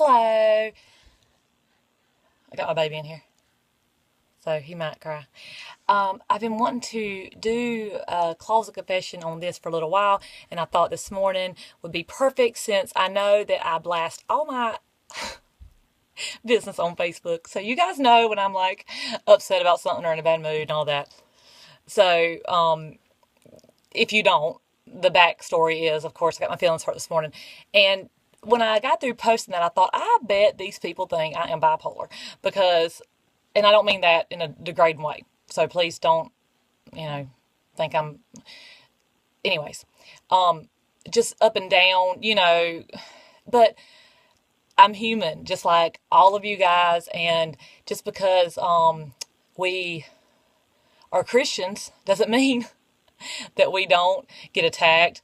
Hello. I got my baby in here, so he might cry. I've been wanting to do a closet confession on this for a little while, and I thought this morning would be perfect since I know that I blast all my business on Facebook. So you guys know when I'm like upset about something or in a bad mood and all that. So if you don't, the backstory is, of course, I got my feelings hurt this morning. And when I got through posting that, I thought, I bet these people think I am bipolar because, and I don't mean that in a degrading way. So please don't, think I'm, anyways, just up and down, but I'm human, just like all of you guys. And just because, we are Christians doesn't mean that we don't get attacked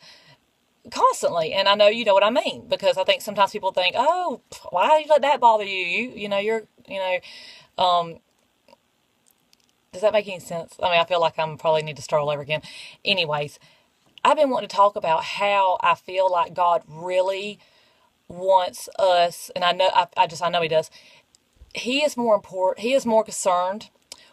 constantly. And I know you know what I mean, because I think sometimes people think, oh, why do you let that bother you? Does that make any sense? I mean, I feel like I'm probably need to start all over again. Anyways, I've been wanting to talk about how I feel like God really wants us, and I know, I know he does. He is more important. He is more concerned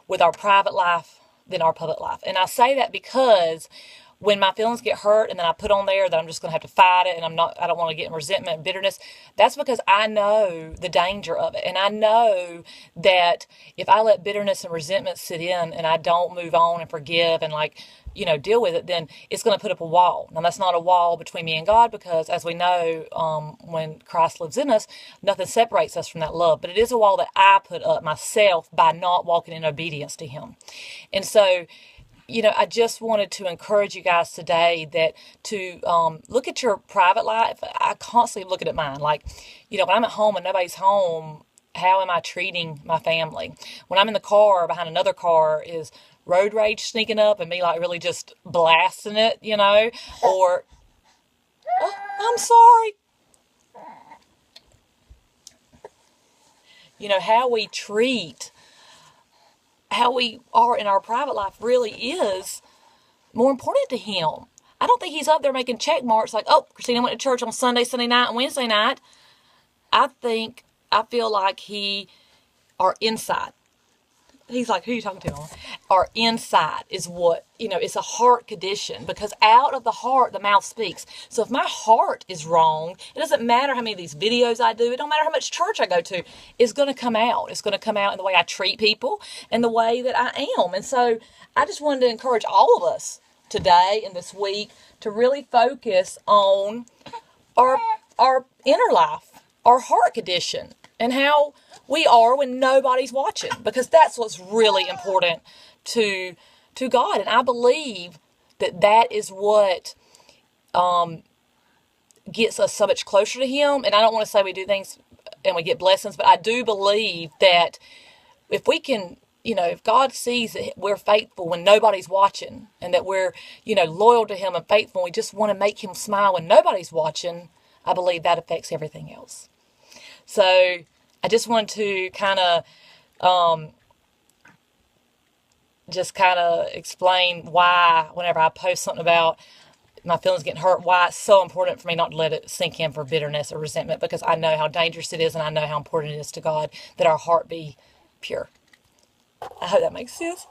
with our private life than our public life. And I say that because when my feelings get hurt and then I put on there that I'm just going to have to fight it and I don't want to get in resentment and bitterness, that's because I know the danger of it. And I know that if I let bitterness and resentment sit in and I don't move on and forgive and deal with it, then it's going to put up a wall. Now, that's not a wall between me and God because, as we know, when Christ lives in us, nothing separates us from that love. But it is a wall that I put up myself by not walking in obedience to him. And so, I just wanted to encourage you guys today that to look at your private life. I constantly look at mine. Like, when I'm at home and nobody's home, how am I treating my family? When I'm in the car behind another car, is road rage sneaking up and me like really just blasting it, or, oh, I'm sorry. How we are in our private life really is more important to him. I don't think he's up there making check marks like, oh, Christina went to church on Sunday night, and Wednesday night. I feel like our inside. He's like, who are you talking to? Our inside is what, it's a heart condition because out of the heart, the mouth speaks. So if my heart is wrong, it doesn't matter how many of these videos I do. It don't matter how much church I go to. It's going to come out. It's going to come out in the way I treat people and the way that I am. And so I just wanted to encourage all of us today and this week to really focus on our inner life, our heart condition, and how we are when nobody's watching, because that's what's really important to God. And I believe that is what gets us so much closer to him. And I don't want to say we do things and we get blessings, but I do believe that if we can, if God sees that we're faithful when nobody's watching and that we're, loyal to him and faithful, and we just want to make him smile when nobody's watching, I believe that affects everything else. So I just wanted to kind of explain why whenever I post something about my feelings getting hurt, why it's so important for me not to let it sink in for bitterness or resentment, because I know how dangerous it is and I know how important it is to God that our heart be pure. I hope that makes sense.